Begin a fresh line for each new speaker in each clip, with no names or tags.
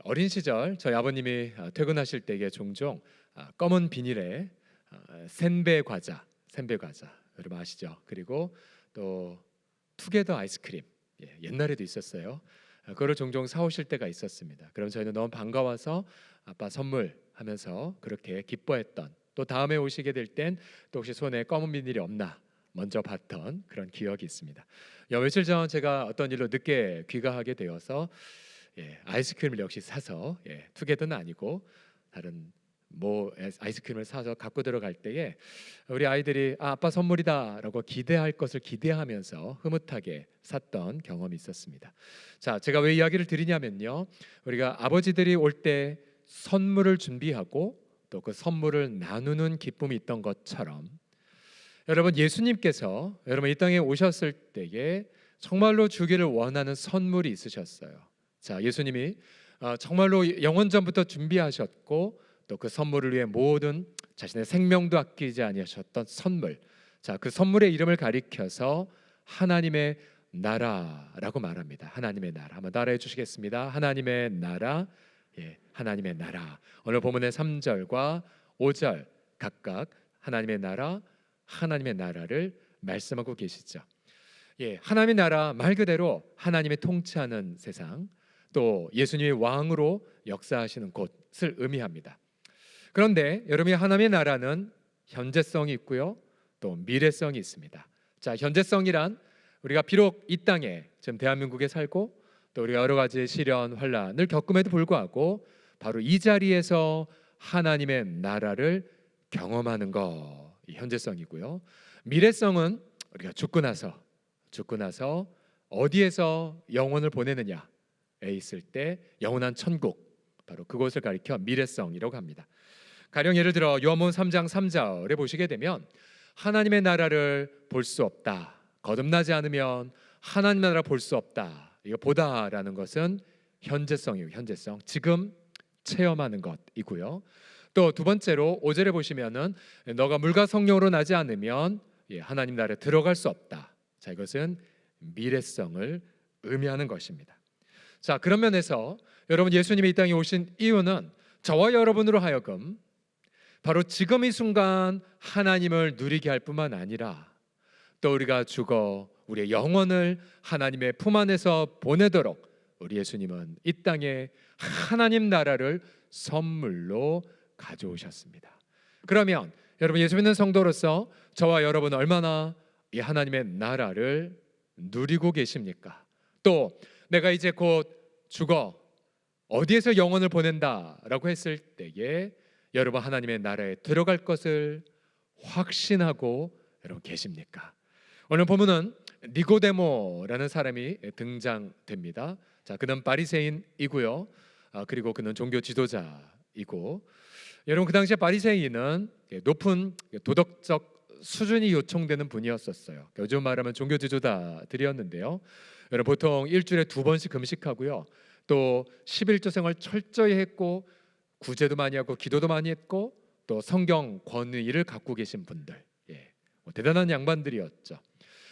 어린 시절 저희 아버님이 퇴근하실 때에 종종 검은 비닐에 센베 과자 여러분 아시죠? 그리고 또 투게더 아이스크림 옛날에도 있었어요. 그거를 종종 사오실 때가 있었습니다. 그럼 저희는 너무 반가워서 아빠 선물 하면서 그렇게 기뻐했던, 또 다음에 오시게 될 땐 또 혹시 손에 검은 비닐이 없나 먼저 봤던 그런 기억이 있습니다. 며칠 전 제가 어떤 일로 늦게 귀가하게 되어서 아이스크림을 역시 사서 투게더는 아니고 다른 아이스크림을 사서 갖고 들어갈 때에 우리 아이들이 아빠 선물이다라고 기대할 것을 기대하면서 흐뭇하게 샀던 경험이 있었습니다. 자, 제가 왜 이야기를 드리냐면요, 우리가 아버지들이 올 때 선물을 준비하고 또 그 선물을 나누는 기쁨이 있던 것처럼 여러분, 예수님께서 여러분 이 땅에 오셨을 때에 정말로 주기를 원하는 선물이 있으셨어요. 자, 예수님이 정말로 영원전부터 준비하셨고 또 그 선물을 위해 모든 자신의 생명도 아끼지 아니하셨던 선물, 자, 그 선물의 이름을 가리켜서 하나님의 나라라고 말합니다. 하나님의 나라, 한번 따라해 주시겠습니다. 하나님의 나라, 하나님의 나라. 오늘 본문의 3절과 5절 각각 하나님의 나라, 하나님의 나라를 말씀하고 계시죠. 하나님의 나라 말 그대로 하나님의 통치하는 세상, 또 예수님이 왕으로 역사하시는 곳을 의미합니다. 그런데 여러분이 하나님의 나라는 현재성이 있고요, 또 미래성이 있습니다. 자, 현재성이란 우리가 비록 이 땅에 지금 대한민국에 살고 또 우리가 여러 가지 시련, 환란을 겪음에도 불구하고 바로 이 자리에서 하나님의 나라를 경험하는 것, 이 현재성이고요. 미래성은 우리가 죽고 나서 어디에서 영혼을 보내느냐에 있을 때 영원한 천국, 바로 그곳을 가리켜 미래성이라고 합니다. 가령 예를 들어 요한복음 3장 3절에 보시게 되면 하나님의 나라를 볼 수 없다, 거듭나지 않으면 하나님 나라 볼 수 없다. 이거 보다라는 것은 현재성이에요. 현재성, 지금 체험하는 것이고요. 또 두 번째로 5절에 보시면은 너가 물과 성령으로 나지 않으면 하나님 나라에 들어갈 수 없다. 자, 이것은 미래성을 의미하는 것입니다. 자, 그런 면에서 여러분, 예수님이 이 땅에 오신 이유는 저와 여러분으로 하여금 바로 지금 이 순간 하나님을 누리게 할 뿐만 아니라 또 우리가 죽어 우리의 영혼을 하나님의 품 안에서 보내도록 우리 예수님은 이 땅에 하나님 나라를 선물로 가져오셨습니다. 그러면 여러분, 예수 믿는 성도로서 저와 여러분은 얼마나 이 하나님의 나라를 누리고 계십니까? 또 내가 이제 곧 죽어 어디에서 영혼을 보낸다라고 했을 때에 여러분 하나님의 나라에 들어갈 것을 확신하고 여러분 계십니까? 오늘 본문은 니고데모라는 사람이 등장됩니다. 자, 그는 바리새인이고요. 그리고 그는 종교 지도자이고, 여러분 그 당시에 바리새인은 높은 도덕적 수준이 요청되는 분이었었어요. 요즘 말하면 종교 지도자들이었는데요. 여러분 보통 일주일에 2번씩 금식하고요. 또 11조 생활 철저히 했고 구제도 많이 하고 기도도 많이 했고 또 성경 권위를 갖고 계신 분들, 대단한 양반들이었죠.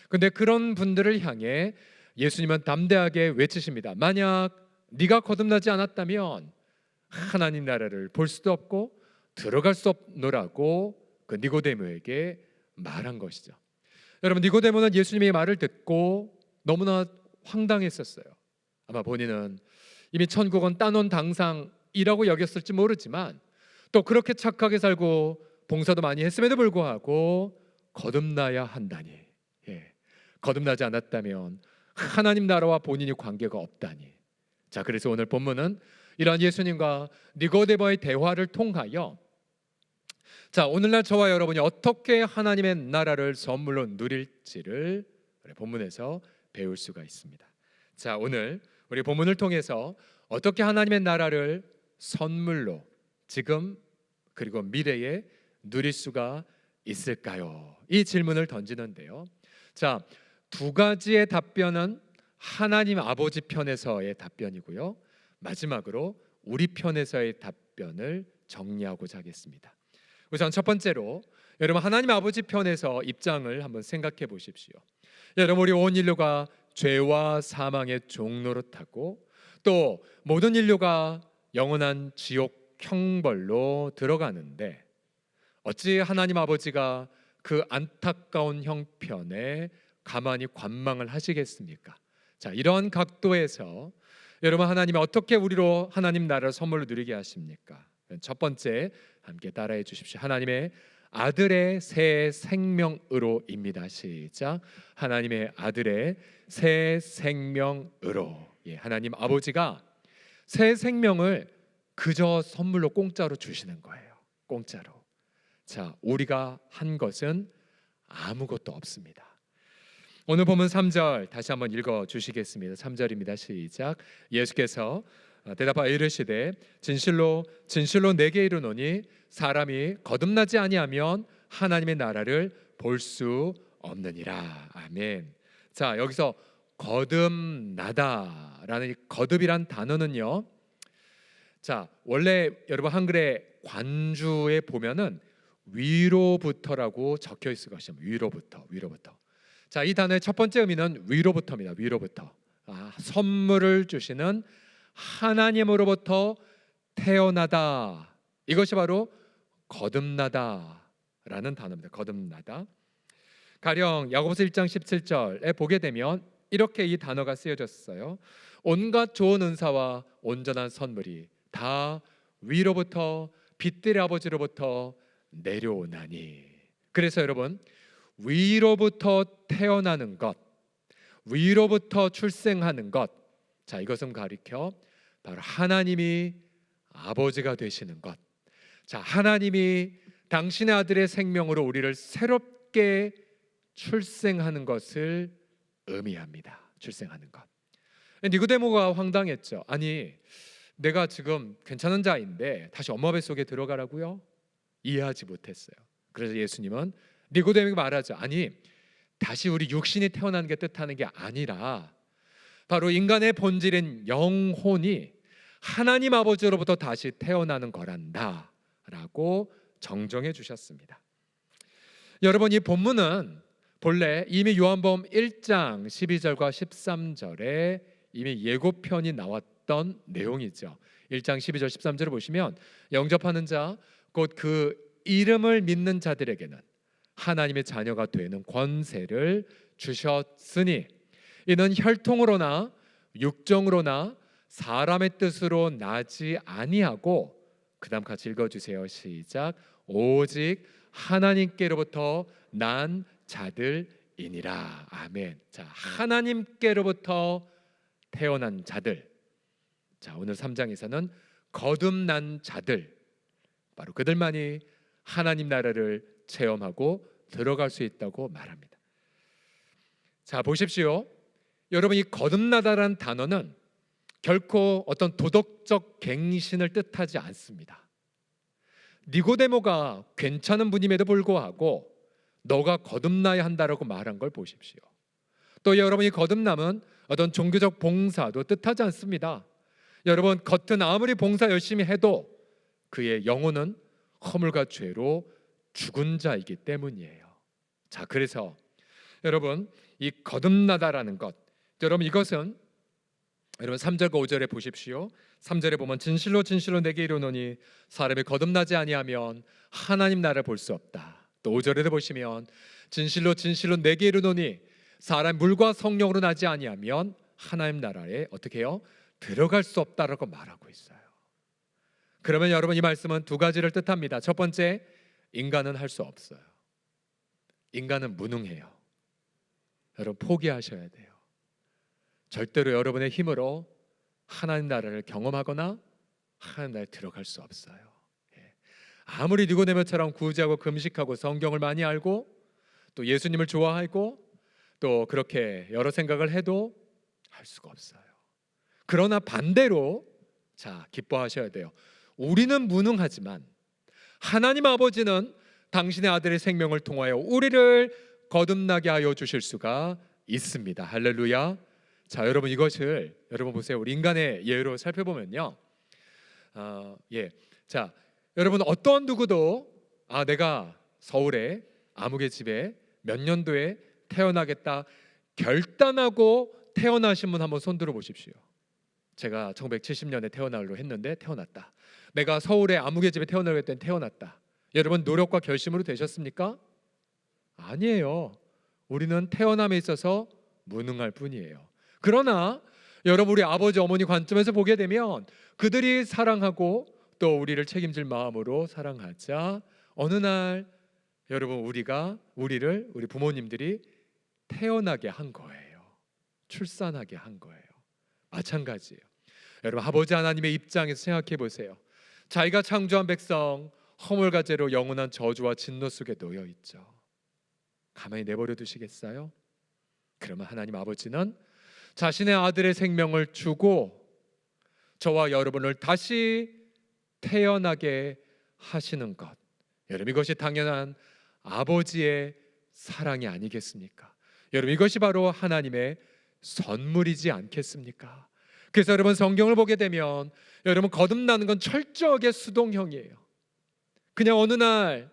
근데 그런 분들을 향해 예수님은 담대하게 외치십니다. 만약 네가 거듭나지 않았다면 하나님 나라를 볼 수도 없고 들어갈 수 없노라고 그 니고데모에게 말한 것이죠. 여러분, 니고데모는 예수님의 말을 듣고 너무나 황당했었어요. 아마 본인은 이미 천국은 따놓은 당상이라고 여겼을지 모르지만 또 그렇게 착하게 살고 봉사도 많이 했음에도 불구하고 거듭나야 한다니, 거듭나지 않았다면 하나님 나라와 본인이 관계가 없다니. 자, 그래서 오늘 본문은 이러한 예수님과 니고데모의 대화를 통하여 자, 오늘날 저와 여러분이 어떻게 하나님의 나라를 선물로 누릴지를 본문에서 배울 수가 있습니다. 자, 오늘 우리 본문을 통해서 어떻게 하나님의 나라를 선물로 지금 그리고 미래에 누릴 수가 있을까요? 이 질문을 던지는데요. 자, 2가지의 답변은 하나님 아버지 편에서의 답변이고요. 마지막으로 우리 편에서의 답변을 정리하고자 하겠습니다. 우선 첫 번째로 여러분 하나님 아버지 편에서 입장을 한번 생각해 보십시오. 여러분, 우리 온 인류가 죄와 사망의 종노릇하고 또 모든 인류가 영원한 지옥 형벌로 들어가는데 어찌 하나님 아버지가 그 안타까운 형편에 가만히 관망을 하시겠습니까? 자, 이런 각도에서 여러분, 하나님이 어떻게 우리로 하나님 나라를 선물로 누리게 하십니까? 첫 번째, 함께 따라해 주십시오. 하나님의 아들의 새 생명으로입니다. 시작. 하나님의 아들의 새 생명으로. 예, 하나님 아버지가 새 생명을 그저 선물로 공짜로 주시는 거예요. 공짜로. 자, 우리가 한 것은 아무것도 없습니다. 오늘 본문 3절 다시 한번 읽어 주시겠습니다. 3절입니다. 시작. 예수께서 대답하여 이르시되 진실로 진실로 내게 이르노니 사람이 거듭나지 아니하면 하나님의 나라를 볼 수 없느니라. 아멘. 자, 여기서 거듭나다라는 이 거듭이란 단어는요, 자, 원래 여러분 한글의 관주에 보면은 위로부터라고 적혀 있을 것입니다. 위로부터. 자, 이 단어의 첫 번째 의미는 위로부터입니다. 위로부터. 선물을 주시는 하나님으로부터 태어나다. 이것이 바로 거듭나다라는 단어입니다. 거듭나다. 가령 야고보서 1장 17절에 보게 되면 이렇게 이 단어가 쓰여졌어요. 온갖 좋은 은사와 온전한 선물이 다 위로부터 빛들의 아버지로부터 내려오나니. 그래서 여러분, 위로부터 태어나는 것, 위로부터 출생하는 것, 자, 이것은 가리켜 바로 하나님이 아버지가 되시는 것. 자, 하나님이 당신의 아들의 생명으로 우리를 새롭게 출생하는 것을 의미합니다. 출생하는 것. 니고데모가 황당했죠. 아니, 내가 지금 괜찮은 자인데 다시 엄마 뱃속에 들어가라고요? 이해하지 못했어요. 그래서 예수님은 니고데모에게 말하죠. 아니, 다시 우리 육신이 태어나는 게 뜻하는 게 아니라 바로 인간의 본질인 영혼이 하나님 아버지로부터 다시 태어나는 거란다 라고 정정해 주셨습니다. 여러분, 이 본문은 본래 이미 요한복음 1장 12절과 13절에 이미 예고편이 나왔던 내용이죠. 1장 12절 13절을 보시면 영접하는 자 곧 그 이름을 믿는 자들에게는 하나님의 자녀가 되는 권세를 주셨으니 이는 혈통으로나 육정으로나 사람의 뜻으로 나지 아니하고, 그 다음 같이 읽어주세요. 시작. 오직 하나님께로부터 난 자들이니라. 아멘. 자, 하나님께로부터 태어난 자들. 자, 오늘 3장에서는 거듭난 자들, 바로 그들만이 하나님 나라를 체험하고 들어갈 수 있다고 말합니다. 자, 보십시오. 여러분, 이 거듭나다라는 단어는 결코 어떤 도덕적 갱신을 뜻하지 않습니다. 니고데모가 괜찮은 분임에도 불구하고 너가 거듭나야 한다라고 말한 걸 보십시오. 또 여러분이 거듭남은 어떤 종교적 봉사도 뜻하지 않습니다. 여러분, 겉은 아무리 봉사 열심히 해도 그의 영혼은 허물과 죄로 죽은 자이기 때문이에요. 자, 그래서 여러분, 이 거듭나다라는 것, 여러분, 이것은 여러분 3절과 5절에 보십시오. 3절에 보면 진실로 진실로 내게 이르노니 사람이 거듭나지 아니하면 하나님 나라를 볼 수 없다. 또 5절에도 보시면 진실로 진실로 내게 이르노니 사람 물과 성령으로 나지 아니하면 하나님 나라에 어떻게 해요? 들어갈 수 없다라고 말하고 있어요. 그러면 여러분, 이 말씀은 두 가지를 뜻합니다. 첫 번째, 인간은 할 수 없어요. 인간은 무능해요. 여러분, 포기하셔야 돼요. 절대로 여러분의 힘으로 하나님 나라를 경험하거나 하나님 나라에 들어갈 수 없어요. 아무리 니고데모처럼 구제하고 금식하고 성경을 많이 알고 또 예수님을 좋아하고 또 그렇게 여러 생각을 해도 할 수가 없어요. 그러나 반대로, 자, 기뻐하셔야 돼요. 우리는 무능하지만 하나님 아버지는 당신의 아들의 생명을 통하여 우리를 거듭나게 하여 주실 수가 있습니다. 할렐루야. 자, 여러분, 이것을 여러분 보세요. 우리 인간의 예로 살펴보면요, 자, 여러분, 어떤 누구도 내가 서울에 아무개 집에 몇 년도에 태어나겠다 결단하고 태어나신 분 한번 손 들어 보십시오. 제가 1970년에 태어나기로 했는데 태어났다. 내가 서울의 아무개 집에 태어나려고 했더니 태어났다. 여러분 노력과 결심으로 되셨습니까? 아니에요. 우리는 태어남에 있어서 무능할 뿐이에요. 그러나 여러분 우리 아버지 어머니 관점에서 보게 되면 그들이 사랑하고 또 우리를 책임질 마음으로 사랑하자 어느 날 여러분 우리 부모님들이 태어나게 한 거예요. 출산하게 한 거예요. 마찬가지예요. 여러분 아버지 하나님의 입장에서 생각해 보세요. 자기가 창조한 백성 허물과 죄로 영원한 저주와 진노 속에 놓여 있죠. 가만히 내버려 두시겠어요? 그러면 하나님 아버지는 자신의 아들의 생명을 주고 저와 여러분을 다시 태어나게 하시는 것, 여러분 이것이 당연한 아버지의 사랑이 아니겠습니까? 여러분 이것이 바로 하나님의 선물이지 않겠습니까? 그래서 여러분 성경을 보게 되면 여러분 거듭나는 건 철저하게 수동형이에요. 그냥 어느 날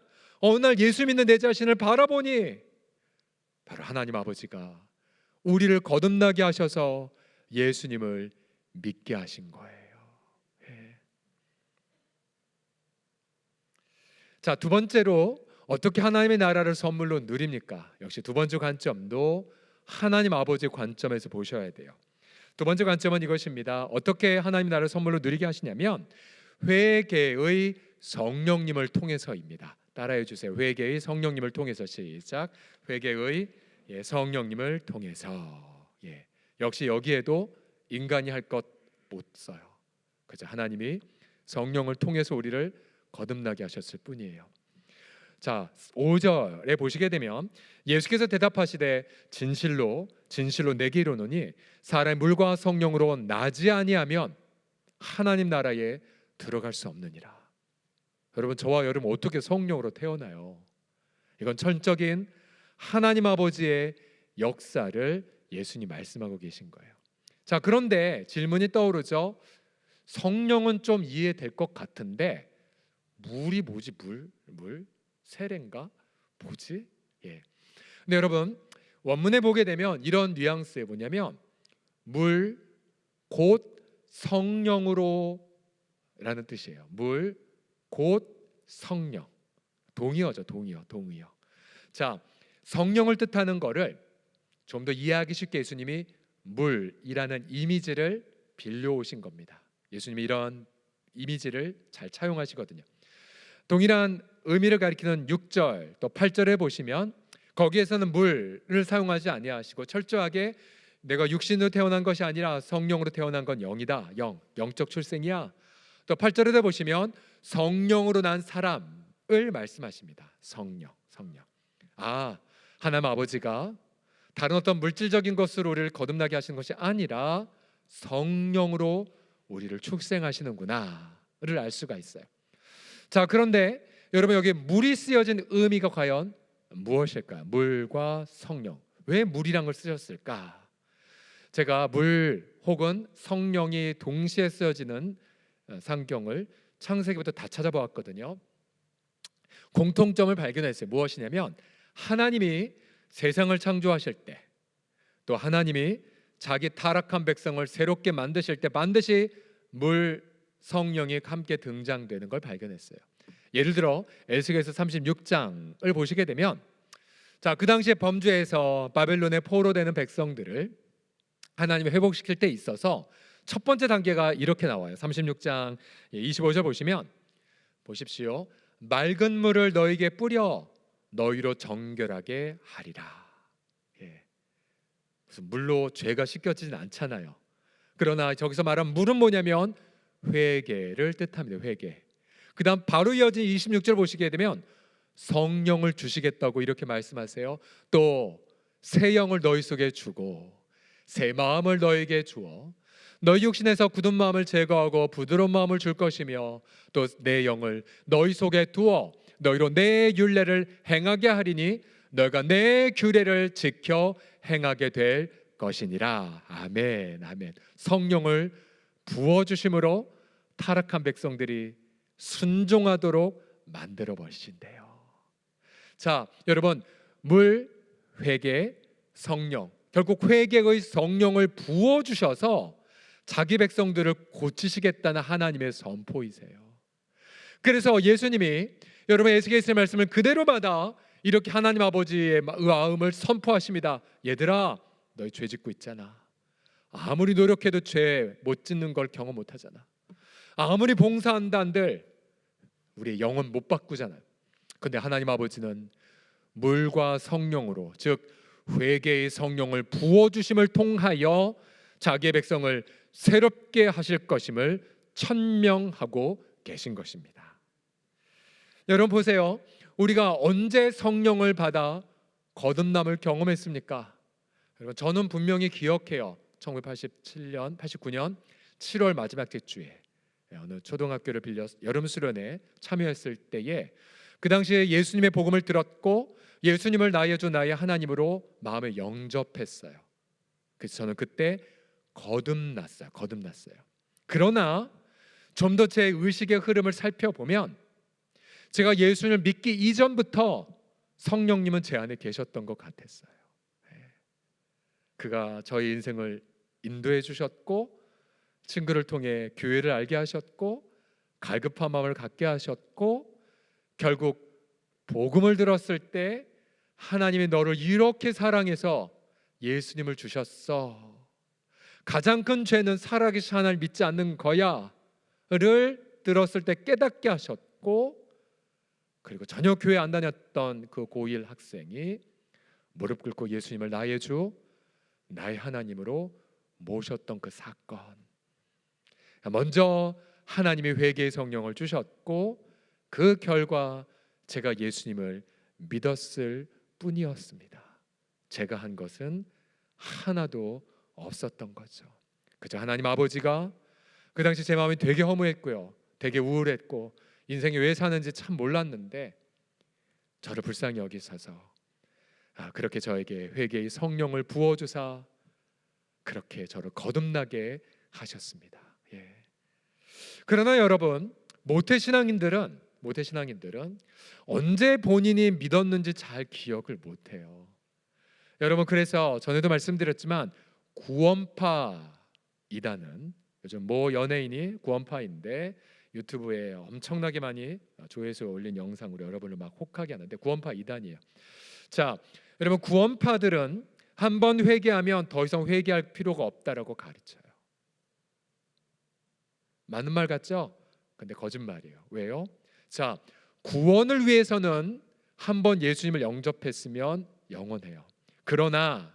예수 믿는 내 자신을 바라보니 바로 하나님 아버지가 우리를 거듭나게 하셔서 예수님을 믿게 하신 거예요. 예. 자, 두 번째로 어떻게 하나님의 나라를 선물로 누립니까? 역시 두 번째 관점도 하나님 아버지의 관점에서 보셔야 돼요. 두 번째 관점은 이것입니다. 어떻게 하나님 나라를 선물로 누리게 하시냐면 회개의 성령님을 통해서입니다. 따라해 주세요. 회개의 성령님을 통해서. 시작. 회개의 성령님을 통해서. 역시 여기에도 인간이 할 것 못 써요. 그죠? 하나님이 성령을 통해서 우리를 거듭나게 하셨을 뿐이에요. 자, 5절에 보시게 되면 예수께서 대답하시되 진실로 내게 이르노니 사람의 물과 성령으로 나지 아니하면 하나님 나라에 들어갈 수 없느니라. 여러분 저와 여러분 어떻게 성령으로 태어나요? 이건 전적인 하나님 아버지의 역사를 예수님 말씀하고 계신 거예요. 자, 그런데 질문이 떠오르죠. 성령은 좀 이해될 것 같은데 물이 뭐지? 물? 세례인가? 뭐지? 근데 여러분 원문에 보게 되면 이런 뉘앙스에 뭐냐면 물 곧 성령으로 라는 뜻이에요. 물 곧 성령. 동의어죠. 동의어. 자, 성령을 뜻하는 거를 좀 더 이해하기 쉽게 예수님이 물이라는 이미지를 빌려오신 겁니다. 예수님이 이런 이미지를 잘 차용하시거든요. 동일한 의미를 가리키는 6절 또 8절에 보시면 거기에서는 물을 사용하지 아니하시고 철저하게 내가 육신으로 태어난 것이 아니라 성령으로 태어난 건 영이다. 영적 출생이야. 또 8절에 보시면 성령으로 난 사람을 말씀하십니다. 성령. 하나님 아버지가 다른 어떤 물질적인 것으로 우리를 거듭나게 하시는 것이 아니라 성령으로 우리를 출생하시는구나를 알 수가 있어요. 자, 그런데 여러분 여기 물이 쓰여진 의미가 과연 무엇일까요? 물과 성령. 왜 물이란 걸 쓰셨을까? 제가 물 혹은 성령이 동시에 쓰여지는 성경을 창세기부터 다 찾아보았거든요. 공통점을 발견했어요. 무엇이냐면 하나님이 세상을 창조하실 때 또 하나님이 자기 타락한 백성을 새롭게 만드실 때 반드시 물, 성령이 함께 등장되는 걸 발견했어요. 예를 들어 에스겔서 36장을 보시게 되면 자, 그 당시에 범죄에서 바벨론에 포로되는 백성들을 하나님이 회복시킬 때 있어서 첫 번째 단계가 이렇게 나와요. 36장 25절 보시면 보십시오. 맑은 물을 너에게 뿌려 너희로 정결하게 하리라. 무슨 물로 죄가 씻겨지진 않잖아요. 그러나 저기서 말한 물은 뭐냐면 회개를 뜻합니다. 회개. 그 다음 바로 이어진 26절 보시게 되면 성령을 주시겠다고 이렇게 말씀하세요. 또 새 영을 너희 속에 주고 새 마음을 너에게 주어 너희 육신에서 굳은 마음을 제거하고 부드러운 마음을 줄 것이며 또 내 영을 너희 속에 두어 너희로 내 율례를 행하게 하리니 너희가 내 규례를 지켜 행하게 될 것이니라. 아멘. 성령을 부어주심으로 타락한 백성들이 순종하도록 만들어 버리신대요. 자, 여러분 물, 회개, 성령, 결국 회개의 성령을 부어주셔서 자기 백성들을 고치시겠다는 하나님의 선포이세요. 그래서 예수님이 여러분 에스겔서의 말씀을 그대로 받아 이렇게 하나님 아버지의 마음을 선포하십니다. 얘들아, 너희 죄 짓고 있잖아. 아무리 노력해도 죄 못 짓는 걸 경험 못 하잖아. 아무리 봉사한다 한들 우리의 영혼 못 바꾸잖아요. 근데 하나님 아버지는 물과 성령으로, 즉 회개의 성령을 부어주심을 통하여 자기의 백성을 새롭게 하실 것임을 천명하고 계신 것입니다. 여러분 보세요. 우리가 언제 성령을 받아 거듭남을 경험했습니까? 여러분 저는 분명히 기억해요. 1987년, 89년 7월 마지막 주에 어느 초등학교를 빌려 여름 수련회 참여했을 때에 그 당시에 예수님의 복음을 들었고 예수님을 나의 주 나의 하나님으로 마음에 영접했어요. 그래서 저는 그때 거듭났어요. 그러나 좀 더 제 의식의 흐름을 살펴보면 제가 예수님을 믿기 이전부터 성령님은 제 안에 계셨던 것 같았어요. 그가 저희 인생을 인도해 주셨고 친구를 통해 교회를 알게 하셨고 갈급한 마음을 갖게 하셨고 결국 복음을 들었을 때 하나님이 너를 이렇게 사랑해서 예수님을 주셨어. 가장 큰 죄는 살아계신 하나님을 믿지 않는 거야를 들었을 때 깨닫게 하셨고, 그리고 전혀 교회 안 다녔던 그 고1 학생이 무릎 꿇고 예수님을 나의 주 나의 하나님으로 모셨던 그 사건. 먼저 하나님이 회개의 성령을 주셨고 그 결과 제가 예수님을 믿었을 뿐이었습니다. 제가 한 것은 하나도 없었던 거죠. 그저 하나님 아버지가 그 당시 제 마음이 되게 허무했고요, 되게 우울했고 인생이 왜 사는지 참 몰랐는데 저를 불쌍히 여기셔서 그렇게 저에게 회개의 성령을 부어주사 그렇게 저를 거듭나게 하셨습니다. 그러나 여러분 모태신앙인들은 언제 본인이 믿었는지 잘 기억을 못해요. 여러분 그래서 전에도 말씀드렸지만 구원파 이단은 요즘 모 연예인이 구원파인데 유튜브에 엄청나게 많이 조회수에 올린 영상으로 여러분을 막 혹하게 하는데 구원파 이단이에요. 자, 여러분 구원파들은 한번 회개하면 더 이상 회개할 필요가 없다라고 가르쳐요. 맞는 말 같죠? 근데 거짓말이에요. 왜요? 자, 구원을 위해서는 한번 예수님을 영접했으면 영원해요. 그러나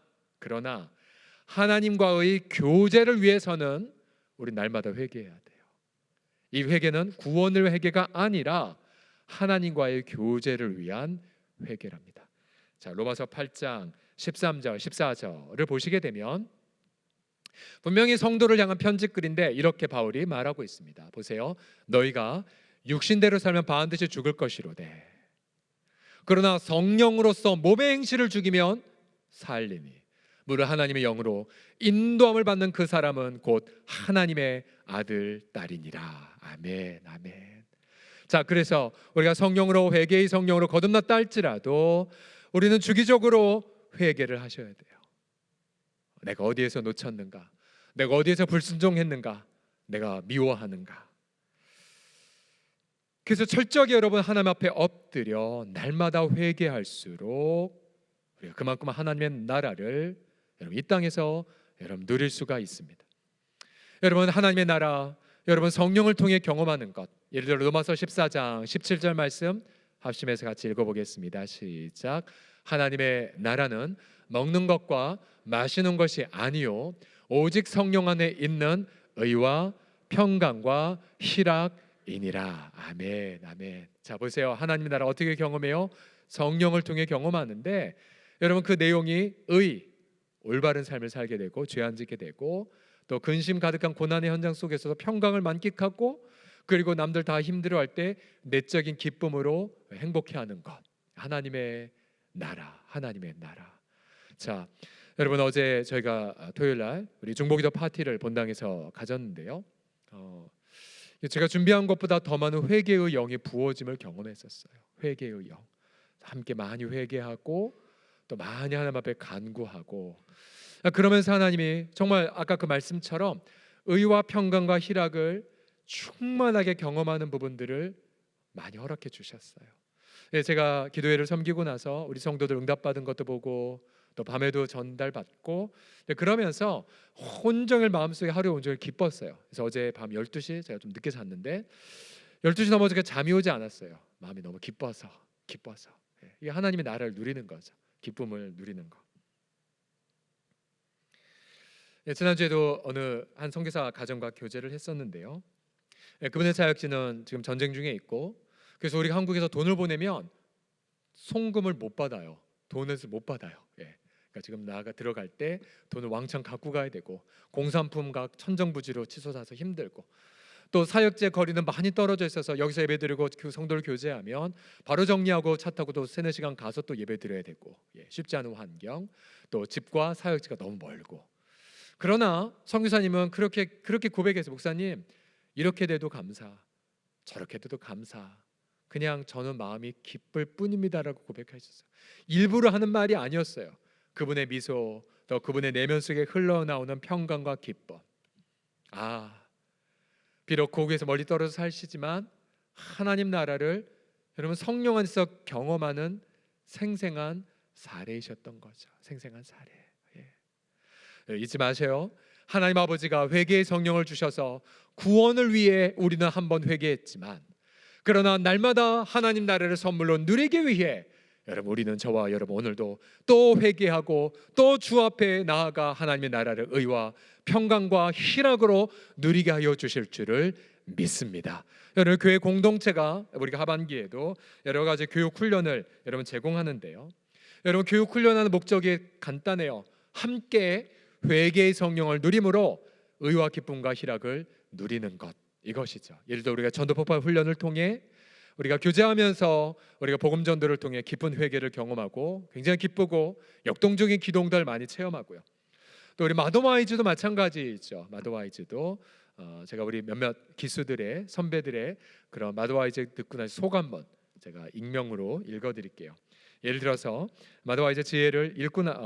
하나님과의 교제를 위해서는 우리 날마다 회개해야 돼요. 이 회개는 구원의 회개가 아니라 하나님과의 교제를 위한 회개랍니다. 자, 로마서 8장 13절 14절을 보시게 되면 분명히 성도를 향한 편지글인데 이렇게 바울이 말하고 있습니다. 보세요. 너희가 육신대로 살면 반드시 죽을 것이로되 그러나 성령으로서 몸의 행실을 죽이면 살리니 무릇 하나님의 영으로 인도함을 받는 그 사람은 곧 하나님의 아들 딸이니라. 아멘. 자, 그래서 우리가 성령으로 회개의 성령으로 거듭났다 할지라도 우리는 주기적으로 회개를 하셔야 돼요. 내가 어디에서 놓쳤는가? 내가 어디에서 불순종했는가? 내가 미워하는가? 그래서 철저하게 여러분 하나님 앞에 엎드려 날마다 회개할수록 우리가 그만큼 하나님의 나라를 여러분 이 땅에서 여러분 누릴 수가 있습니다. 여러분 하나님의 나라, 여러분 성령을 통해 경험하는 것, 예를 들어 로마서 14장 17절 말씀 합심해서 같이 읽어보겠습니다. 시작. 하나님의 나라는 먹는 것과 마시는 것이 아니요 오직 성령 안에 있는 의와 평강과 희락이니라. 아멘. 자, 보세요. 하나님의 나라 어떻게 경험해요? 성령을 통해 경험하는데 여러분 그 내용이 의, 올바른 삶을 살게 되고 죄 안 짓게 되고 또 근심 가득한 고난의 현장 속에서도 평강을 만끽하고 그리고 남들 다 힘들어할 때 내적인 기쁨으로 행복해하는 것. 하나님의 나라. 자, 여러분 어제 저희가 토요일 날 우리 중보기도 파티를 본당에서 가졌는데요. 제가 준비한 것보다 더 많은 회개의 영이 부어짐을 경험했었어요. 회개의 영. 함께 많이 회개하고 또 많이 하나님 앞에 간구하고 그러면서 하나님이 정말 아까 그 말씀처럼 의와 평강과 희락을 충만하게 경험하는 부분들을 많이 허락해 주셨어요. 예, 제가 기도회를 섬기고 나서 우리 성도들 응답받은 것도 보고 또 밤에도 전달받고, 그러면서 온종일 마음속에 하루 온종일 기뻤어요. 그래서 어제 밤 12시 제가 좀 늦게 잤는데 12시 넘어서 잠이 오지 않았어요. 마음이 너무 기뻐서. 예, 이게 하나님의 나라를 누리는 거죠. 기쁨을 누리는 거. 예, 지난주에도 어느 한 선교사 가정과 교제를 했었는데요. 예, 그분의 사역지는 지금 전쟁 중에 있고, 그래서 우리가 한국에서 돈을 보내면 송금을 못 받아요. 돈을 못 받아요. 예. 그러니까 지금 나가 들어갈 때 돈을 왕창 갖고 가야 되고, 공산품 각 천정부지로 치솟아서 힘들고, 또 사역제 거리는 많이 떨어져 있어서 여기서 예배드리고 그 성도를 교제하면 바로 정리하고 차 타고 또 3-4시간 가서 또 예배드려야 되고, 예, 쉽지 않은 환경, 또 집과 사역지가 너무 멀고. 그러나 선교사님은 그렇게 고백해서, 목사님 이렇게 돼도 감사, 저렇게 돼도 감사, 그냥 저는 마음이 기쁠 뿐입니다라고 고백하셨어요. 일부러 하는 말이 아니었어요. 그분의 미소, 또 그분의 내면 속에 흘러나오는 평강과 기쁨. 비록 고국에서 멀리 떨어져 사시지만 하나님 나라를 여러분 성령 안에서 경험하는 생생한 사례이셨던 거죠. 생생한 사례. 예. 잊지 마세요. 하나님 아버지가 회개의 성령을 주셔서 구원을 위해 우리는 한번 회개했지만, 그러나 날마다 하나님 나라를 선물로 누리기 위해 여러분, 우리는, 저와 여러분 오늘도 또 회개하고 또 주 앞에 나아가 하나님의 나라를 의와 평강과 희락으로 누리게 하여 주실 줄을 믿습니다. 여러분, 교회 공동체가 우리가 하반기에도 여러 가지 교육 훈련을 여러분 제공하는데요. 여러분, 교육 훈련하는 목적이 간단해요. 함께 회개의 성령을 누림으로 의와 기쁨과 희락을 누리는 것, 이것이죠. 예를 들어 우리가 전도 폭발 훈련을 통해 우리가 교제하면서 우리가 복음 전도를 통해 깊은 회개를 경험하고 굉장히 기쁘고 역동적인 기동들 많이 체험하고요. 또 우리 마더와이즈도 마찬가지죠. 마더와이즈도 제가 우리 몇몇 기수들의 선배들의 그런 마더와이즈 듣고 나서 소감문 제가 익명으로 읽어드릴게요. 예를 들어서 마더와이즈 지혜를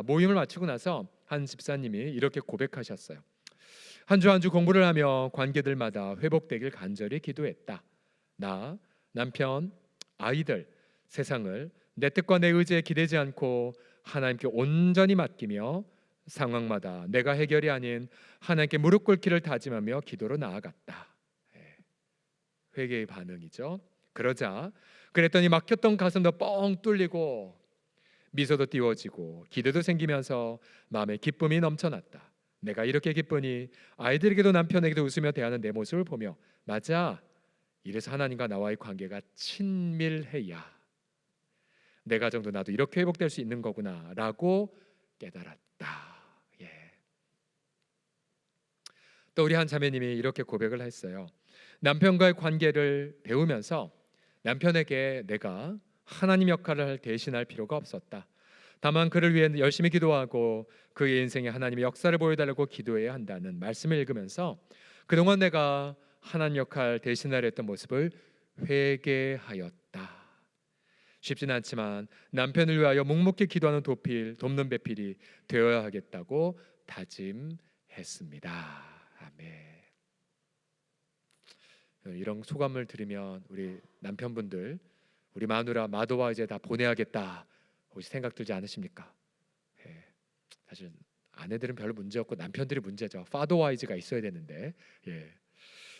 모임을 마치고 나서 한 집사님이 이렇게 고백하셨어요. 한 주 한 주 공부를 하며 관계들마다 회복되길 간절히 기도했다. 나, 남편, 아이들, 세상을 내 뜻과 내 의지에 기대지 않고 하나님께 온전히 맡기며 상황마다 내가 해결이 아닌 하나님께 무릎 꿇기를 다짐하며 기도로 나아갔다. 회개의 반응이죠. 그랬더니 막혔던 가슴도 뻥 뚫리고 미소도 띄워지고 기대도 생기면서 마음에 기쁨이 넘쳐났다. 내가 이렇게 기쁘니 아이들에게도 남편에게도 웃으며 대하는 내 모습을 보며, 맞아, 이래서 하나님과 나와의 관계가 친밀해야 내 가정도 나도 이렇게 회복될 수 있는 거구나 라고 깨달았다. 예. 또 우리 한 자매님이 이렇게 고백을 했어요. 남편과의 관계를 배우면서 남편에게 내가 하나님 역할을 대신할 필요가 없었다. 다만 그를 위해 열심히 기도하고 그의 인생에 하나님의 역사를 보여달라고 기도해야 한다는 말씀을 읽으면서 그동안 내가 하나님 역할 대신하려 했던 모습을 회개하였다. 쉽진 않지만 남편을 위하여 묵묵히 기도하는 돕는 배필이 되어야 하겠다고 다짐했습니다. 아멘. 이런 소감을 들으면 우리 남편분들, 우리 마누라 마더와 이제 다 보내야겠다 혹시 생각 들지 않으십니까? 예. 사실 아내들은 별 문제 없고 남편들이 문제죠. 파더와이즈가 있어야 되는데. 예.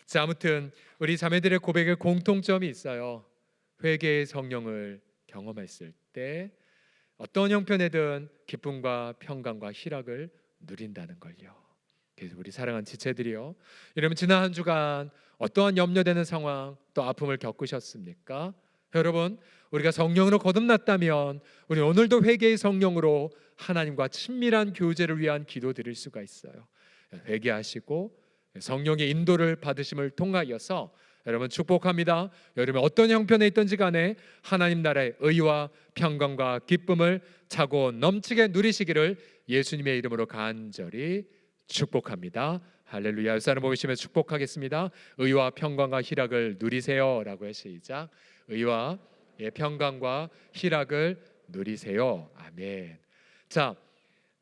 자, 아무튼 우리 자매들의 고백에 공통점이 있어요. 회개의 성령을 경험했을 때 어떤 형편에든 기쁨과 평강과 희락을 누린다는 걸요. 그래서 우리 사랑하는 지체들이요, 여러분 지난 한 주간 어떠한 염려되는 상황 또 아픔을 겪으셨습니까? 여러분, 우리가 성령으로 거듭났다면 우리 오늘도 회개의 성령으로 하나님과 친밀한 교제를 위한 기도 드릴 수가 있어요. 회개하시고 성령의 인도를 받으심을 통하여서 여러분 축복합니다. 여러분 어떤 형편에 있든지 간에 하나님 나라의 의와 평강과 기쁨을 차고 넘치게 누리시기를 예수님의 이름으로 간절히 축복합니다. 할렐루야. 옆사람 보시면 축복하겠습니다. 의와 평강과 희락을 누리세요 라고 해 시작. 의와 평강과 희락을 누리세요. 아멘. 자,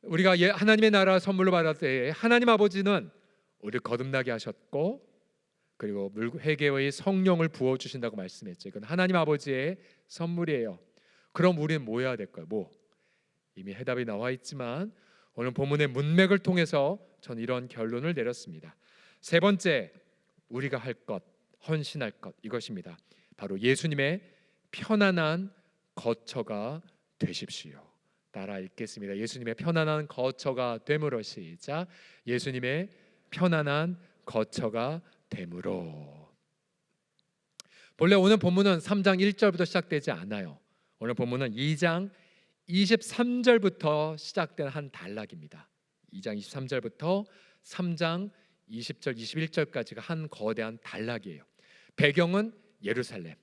우리가 하나님의 나라 선물로 받았을 때 하나님 아버지는 우리를 거듭나게 하셨고 그리고 회개의 성령을 부어주신다고 말씀했죠. 이건 하나님 아버지의 선물이에요. 그럼 우리는 뭐 해야 될까요? 이미 해답이 나와 있지만 오늘 본문의 문맥을 통해서 저는 이런 결론을 내렸습니다. 세 번째, 우리가 할 것, 헌신할 것, 이것입니다. 바로 예수님의 편안한 거처가 되십시오. 따라 읽겠습니다. 예수님의 편안한 거처가 됨으로. 시작. 예수님의 편안한 거처가 됨으로. 본래 오늘 본문은 3장 1절부터 시작되지 않아요. 오늘 본문은 2장 23절부터 시작된 한 단락입니다. 2장 23절부터 3장 20절 21절까지가 한 거대한 단락이에요. 배경은 예루살렘.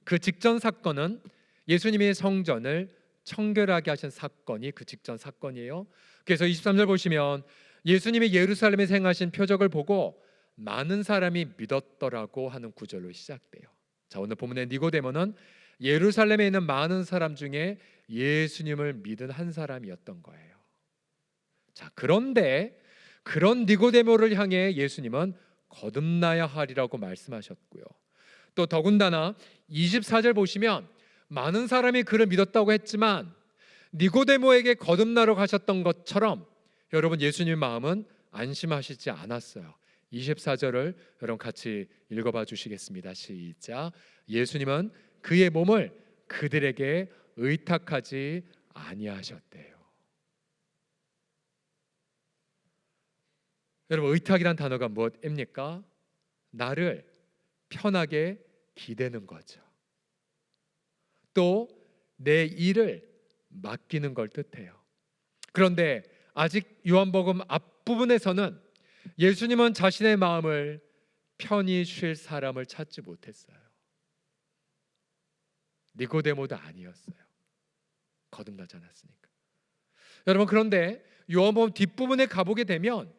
그 직전 사건은 예수님이 성전을 청결하게 하신 사건이 그 직전 사건이에요. 그래서 23절 보시면 예수님이 예루살렘에 행하신 표적을 보고 많은 사람이 믿었더라고 하는 구절로 시작돼요. 자, 오늘 본문의 니고데모는 예루살렘에 있는 많은 사람 중에 예수님을 믿은 한 사람이었던 거예요. 자, 그런데 그런 니고데모를 향해 예수님은 거듭나야 하리라고 말씀하셨고요. 또 더군다나 24절 보시면 많은 사람이 그를 믿었다고 했지만 니고데모에게 거듭나러 가셨던 것처럼 여러분 예수님의 마음은 안심하시지 않았어요. 24절을 여러분 같이 읽어봐 주시겠습니다. 시작. 예수님은 그의 몸을 그들에게 의탁하지 아니하셨대요. 여러분, 의탁이란 단어가 무엇입니까? 나를 편하게 기대는 거죠. 또 내 일을 맡기는 걸 뜻해요. 그런데 아직 요한복음 앞부분에서는 예수님은 자신의 마음을 편히 쉴 사람을 찾지 못했어요. 니고데모도 아니었어요. 거듭나지 않았으니까. 여러분, 그런데 요한복음 뒷부분에 가보게 되면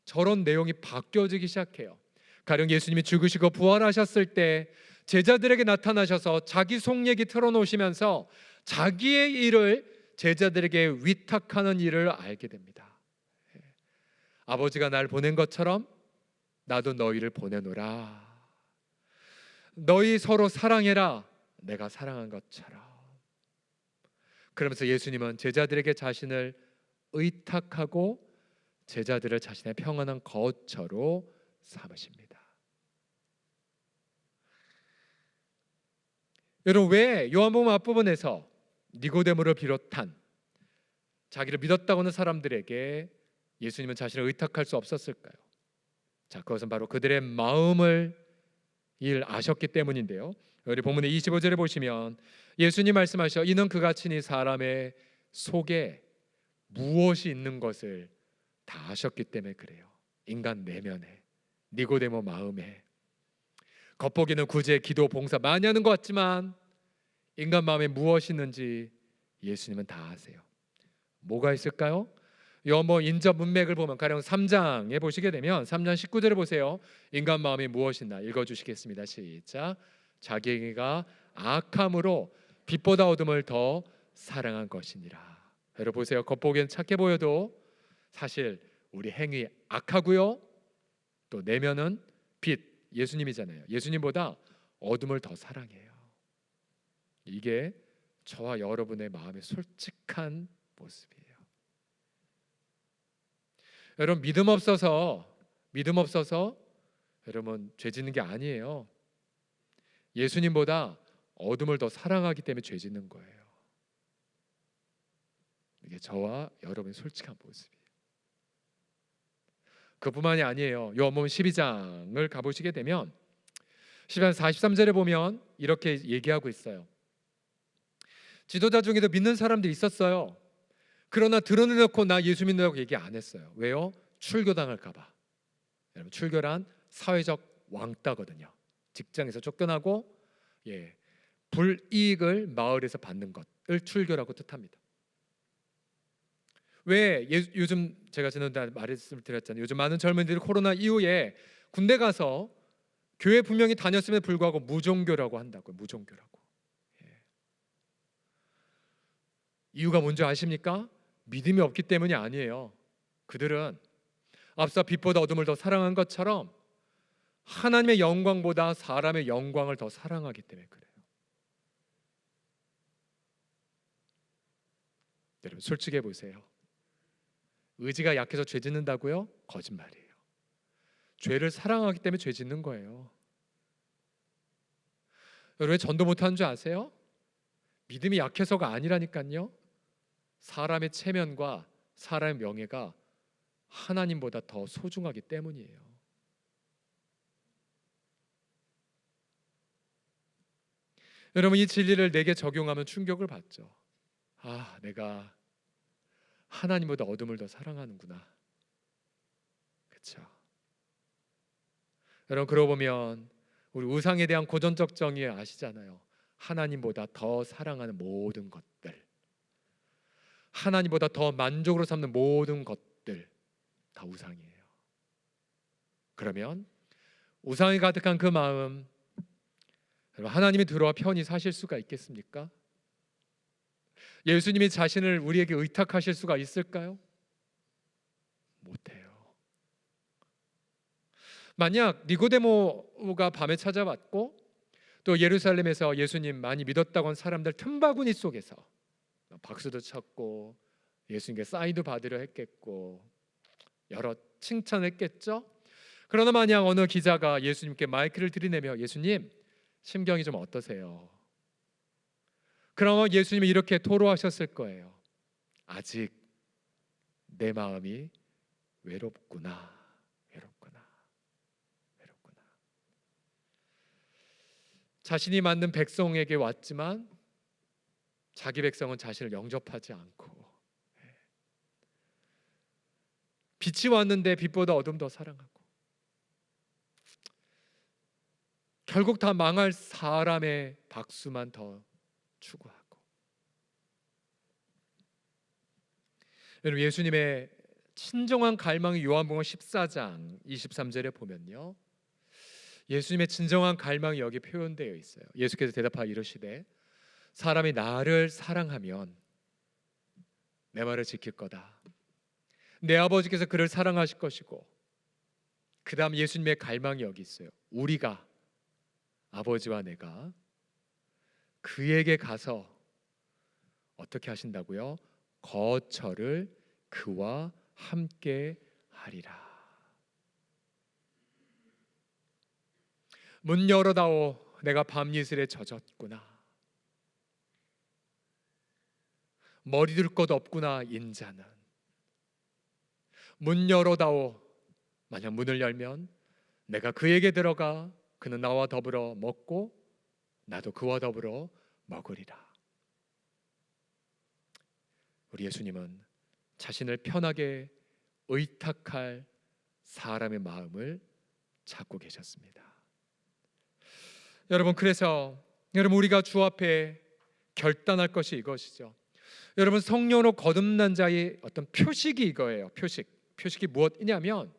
저런 내용이 바뀌어지기 시작해요. 가령 예수님이 죽으시고 부활하셨을 때 제자들에게 나타나셔서 자기 속 얘기 털어놓으시면서 자기의 일을 제자들에게 위탁하는 일을 알게 됩니다. 아버지가 날 보낸 것처럼 나도 너희를 보내노라. 너희 서로 사랑해라. 내가 사랑한 것처럼. 그러면서 예수님은 제자들에게 자신을 의탁하고 제자들을 자신의 평안한 거처로 삼으십니다. 여러분, 왜 요한복음 앞부분에서 니고데모를 비롯한 자기를 믿었다고 하는 사람들에게 예수님은 자신을 의탁할 수 없었을까요? 자, 그것은 바로 그들의 마음을 아셨기 때문인데요. 우리 본문의 25절에 보시면 예수님 말씀하셔 이는 그가 친히 사람의 속에 무엇이 있는 것을 다 아셨기 때문에 그래요. 인간 내면에, 니고데모 마음에. 겉보기는 구제, 기도, 봉사 많이 하는 것 같지만 인간 마음에 무엇이 있는지 예수님은 다 아세요. 뭐가 있을까요? 요한복음 인접 문맥을 보면 가령 3장에 보시게 되면 3장 19절에 보세요. 인간 마음이 무엇이나 읽어주시겠습니다. 시작. 자기가 악함으로 빛보다 어둠을 더 사랑한 것이니라. 여러분 보세요. 겉보기엔 착해 보여도 사실 우리 행위 악하고요. 또 내면은 빛 예수님이잖아요. 예수님보다 어둠을 더 사랑해요. 이게 저와 여러분의 마음의 솔직한 모습이에요. 여러분 믿음 없어서 여러분 죄 짓는 게 아니에요. 예수님보다 어둠을 더 사랑하기 때문에 죄 짓는 거예요. 이게 저와 여러분의 솔직한 모습이에요. 그뿐만이 아니에요. 요한복음 12장을 가보시게 되면 12장 43절에 보면 이렇게 얘기하고 있어요. 지도자 중에도 믿는 사람들이 있었어요. 그러나 드러내놓고 나 예수 믿는다고 얘기 안 했어요. 왜요? 출교당할까 봐. 여러분 출교란 사회적 왕따거든요. 직장에서 쫓겨나고 불이익을 마을에서 받는 것을 출교라고 뜻합니다. 왜 요즘 제가 지난달에 말씀을 드렸잖아요. 요즘 많은 젊은이들이 코로나 이후에 군대 가서 교회 분명히 다녔음에도 불구하고 무종교라고 한다고요. 무종교라고. 이유가 뭔지 아십니까? 믿음이 없기 때문이 아니에요. 그들은 앞서 빛보다 어둠을 더 사랑한 것처럼 하나님의 영광보다 사람의 영광을 더 사랑하기 때문에 그래요. 여러분 솔직해 보세요. 의지가 약해서 죄 짓는다고요? 거짓말이에요. 죄를 사랑하기 때문에 죄 짓는 거예요. 여러분 왜 전도 못하는 줄 아세요? 믿음이 약해서가 아니라니까요. 사람의 체면과 사람의 명예가 하나님보다 더 소중하기 때문이에요. 여러분 이 진리를 내게 적용하면 충격을 받죠. 아, 내가 하나님보다 어둠을 더 사랑하는구나. 그렇죠? 여러분 그러고 보면 우리 우상에 대한 고전적 정의 아시잖아요. 하나님보다 더 사랑하는 모든 것들, 하나님보다 더 만족으로 삼는 모든 것들 다 우상이에요. 그러면 우상이 가득한 그 마음, 여러분 하나님이 들어와 편히 사실 수가 있겠습니까? 예수님이 자신을 우리에게 의탁하실 수가 있을까요? 못해요. 만약 니고데모가 밤에 찾아왔고 또 예루살렘에서 예수님 많이 믿었다고 한 사람들 틈바구니 속에서 박수도 쳤고 예수님께 사인도 받으려 했겠고 여러 칭찬했겠죠. 그러나 만약 어느 기자가 예수님께 마이크를 들이대며 예수님 심경이 좀 어떠세요? 그러면 예수님이 이렇게 토로하셨을 거예요. 아직 내 마음이 외롭구나. 자신이 만든 백성에게 왔지만 자기 백성은 자신을 영접하지 않고, 빛이 왔는데 빛보다 어둠 더 사랑하고, 결국 다 망할 사람의 박수만 더 추구하고. 여러분 예수님의 진정한 갈망이 요한복음 14장 23절에 보면요, 예수님의 진정한 갈망이 여기 표현되어 있어요. 예수께서 대답하여 이르시되 사람이 나를 사랑하면 내 말을 지킬 거다. 내 아버지께서 그를 사랑하실 것이고, 그 다음 예수님의 갈망이 여기 있어요. 우리가, 아버지와 내가 그에게 가서 어떻게 하신다고요? 거처를 그와 함께 하리라. 문 열어다오, 내가 밤이슬에 젖었구나. 머리 둘 것 없구나 인자는. 문 열어다오. 만약 문을 열면 내가 그에게 들어가 그는 나와 더불어 먹고 나도 그와 더불어 먹으리라. 우리 예수님은 자신을 편하게 의탁할 사람의 마음을 찾고 계셨습니다. 여러분 그래서 여러분 우리가 주 앞에 결단할 것이 이것이죠. 여러분 성령으로 거듭난 자의 어떤 표식이 이거예요. 표식이 무엇이냐면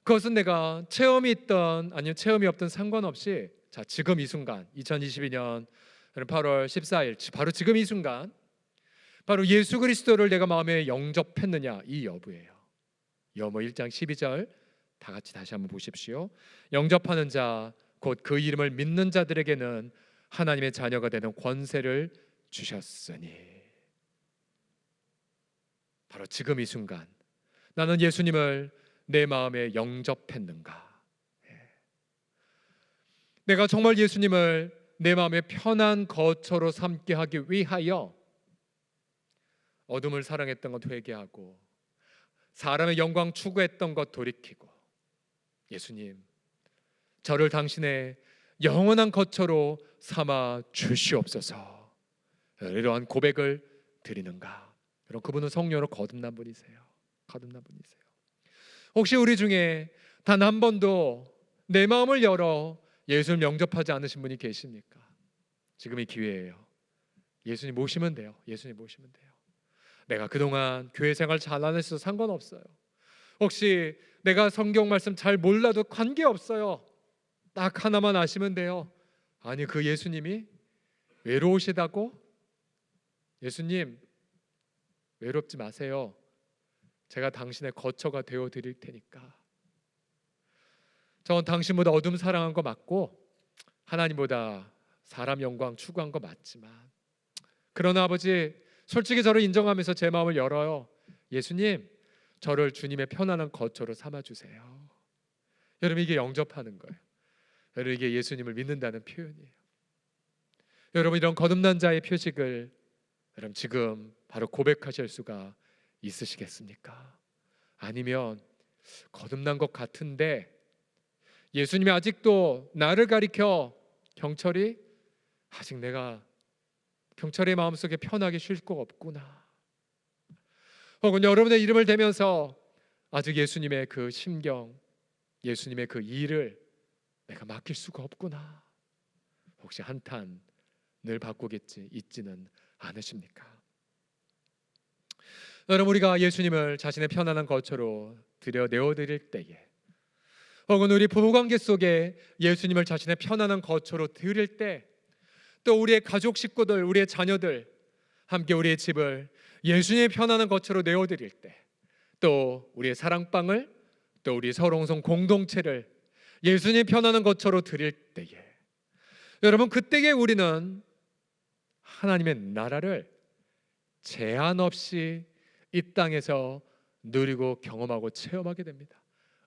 그것은 내가 체험이 있던 아니면 체험이 없던 상관없이 자 지금 이 순간 2022년 8월 14일 바로 지금 이 순간 바로 예수 그리스도를 내가 마음에 영접했느냐 이 여부예요. 여모 1장 12절 다 같이 다시 한번 보십시오. 영접하는 자 곧 그 이름을 믿는 자들에게는 하나님의 자녀가 되는 권세를 주셨으니. 바로 지금 이 순간 나는 예수님을 내 마음에 영접했는가? 내가 정말 예수님을 내 마음의 편한 거처로 삼게 하기 위하여 어둠을 사랑했던 것 회개하고 사람의 영광 추구했던 것 돌이키고 예수님 저를 당신의 영원한 거처로 삼아 주시옵소서 이러한 고백을 드리는가? 여러분 그분은 성령으로 거듭난 분이세요. 혹시 우리 중에 단 한 번도 내 마음을 열어 예수를 영접하지 않으신 분이 계십니까? 지금이 기회예요. 예수님 모시면 돼요. 내가 그동안 교회 생활 잘 안 했어도 상관없어요. 혹시 내가 성경 말씀 잘 몰라도 관계없어요. 딱 하나만 아시면 돼요. 아니 그 예수님이 외로우시다고? 예수님 외롭지 마세요. 제가 당신의 거처가 되어 드릴 테니까. 전 당신보다 어둠 사랑한 거 맞고 하나님보다 사람 영광 추구한 거 맞지만, 그러나 아버지, 솔직히 저를 인정하면서 제 마음을 열어요. 예수님, 저를 주님의 편안한 거처로 삼아주세요. 여러분, 이게 영접하는 거예요. 여러분, 이게 예수님을 믿는다는 표현이에요. 여러분, 이런 거듭난 자의 표식을 여러분 지금 바로 고백하실 수가 있으시겠습니까? 아니면 거듭난 것 같은데 예수님이 아직도 나를 가리켜 경철이 아직 내가 경철의 마음속에 편하게 쉴 거 없구나, 혹은 여러분의 이름을 대면서 아직 예수님의 그 심경, 예수님의 그 일을 내가 맡길 수가 없구나, 혹시 한탄을 받고겠지 있지는 않으십니까? 여러분, 우리가 예수님을 자신의 편안한 거처로 내어드릴 때에, 혹은 우리 부부관계 속에 예수님을 자신의 편안한 거처로 드릴 때, 또 우리의 가족 식구들, 우리의 자녀들 함께 우리의 집을 예수님의 편안한 거처로 내어드릴 때, 또 우리의 사랑방을, 또 우리 서롱성 공동체를 예수님의 편안한 거처로 드릴 때에, 여러분, 그때에 우리는 하나님의 나라를 제한 없이 이 땅에서 누리고 경험하고 체험하게 됩니다.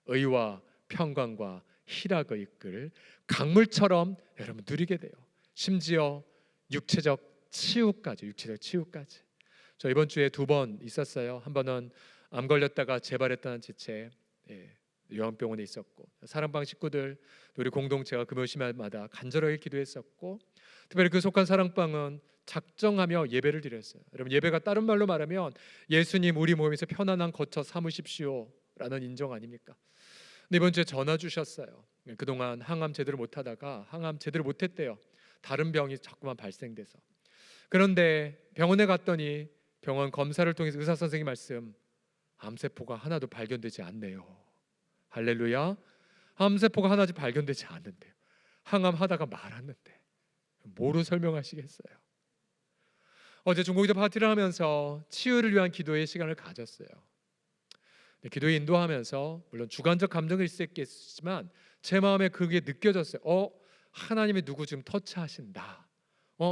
의와 평강과 희락의 끈을 강물처럼 여러분 누리게 돼요. 심지어 육체적 치유까지. 저 이번 주에 2번 있었어요. 한 번은 암 걸렸다가 재발했다는 지체, 요양병원에 있었고, 사랑방 식구들, 우리 공동체가 금요일마다 간절하게 기도했었고, 특별히 그 속한 사랑방은 작정하며 예배를 드렸어요. 여러분, 예배가 다른 말로 말하면 예수님 우리 모임에서 편안한 거처 삼으십시오 라는 인정 아닙니까? 근데 이번 주에 전화 주셨어요. 그동안 항암 제대로 못하다가 항암 제대로 못했대요. 다른 병이 자꾸만 발생돼서. 그런데 병원에 갔더니 병원 검사를 통해서 의사 선생님 말씀, 암세포가 하나도 발견되지 않네요. 할렐루야. 암세포가 하나도 발견되지 않는데요. 항암하다가 말았는데 뭐로 설명하시겠어요? 어제 중고기도 파티를 하면서 치유를 위한 기도의 시간을 가졌어요. 기도에 인도하면서 물론 주관적 감정일 수 있겠지만 제 마음에 그게 느껴졌어요. 하나님이 누구 지금 터치하신다.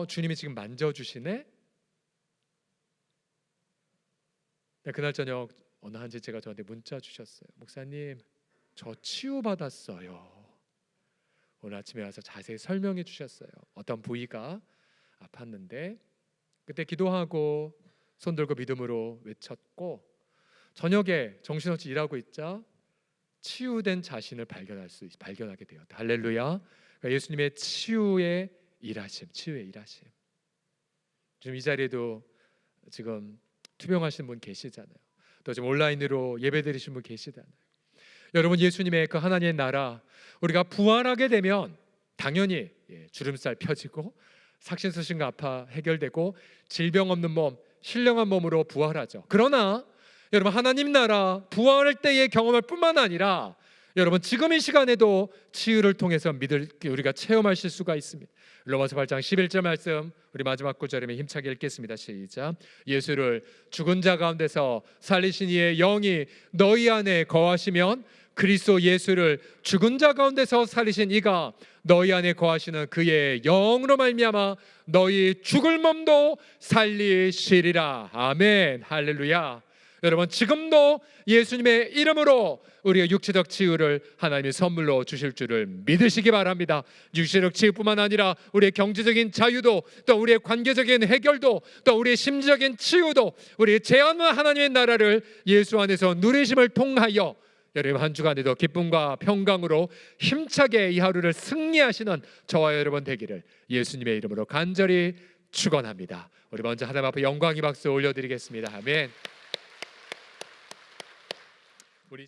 주님이 지금 만져주시네. 그날 저녁 어느 한 지체가 저한테 문자 주셨어요. 목사님, 저 치유받았어요. 오늘 아침에 와서 자세히 설명해 주셨어요. 어떤 부위가 아팠는데 그때 기도하고 손 들고 믿음으로 외쳤고, 저녁에 정신없이 일하고 있자 치유된 자신을 발견하게 되었다. 할렐루야. 그러니까 예수님의 치유의 일하심. 지금 이 자리에도 지금 투병하신 분 계시잖아요. 또 지금 온라인으로 예배드리신 분 계시잖아요. 여러분, 예수님의 그 하나님의 나라, 우리가 부활하게 되면 당연히 주름살 펴지고 삭신수신과 아파 해결되고 질병 없는 몸, 신령한 몸으로 부활하죠. 그러나 여러분, 하나님 나라 부활할 때의 경험할 뿐만 아니라 여러분 지금 이 시간에도 치유를 통해서 우리가 체험하실 수가 있습니다. 로마서 8장 11절 말씀 우리 마지막 구절에 힘차게 읽겠습니다. 시작. 예수를 죽은 자 가운데서 살리신 이의 영이 너희 안에 거하시면 그리스도 예수를 죽은 자 가운데서 살리신 이가 너희 안에 거하시는 그의 영으로 말미암아 너희 죽을 몸도 살리시리라. 아멘. 할렐루야. 여러분, 지금도 예수님의 이름으로 우리의 육체적 치유를 하나님이 선물로 주실 줄을 믿으시기 바랍니다. 육체적 치유뿐만 아니라 우리의 경제적인 자유도, 또 우리의 관계적인 해결도, 또 우리의 심리적인 치유도, 우리의 제한한 하나님의 나라를 예수 안에서 누리심을 통하여 여러분 한 주간에도 기쁨과 평강으로 힘차게 이 하루를 승리하시는 저와 여러분 되기를 예수님의 이름으로 간절히 축원합니다. 우리 먼저 하나님 앞에 영광의 박수 올려드리겠습니다. 아멘.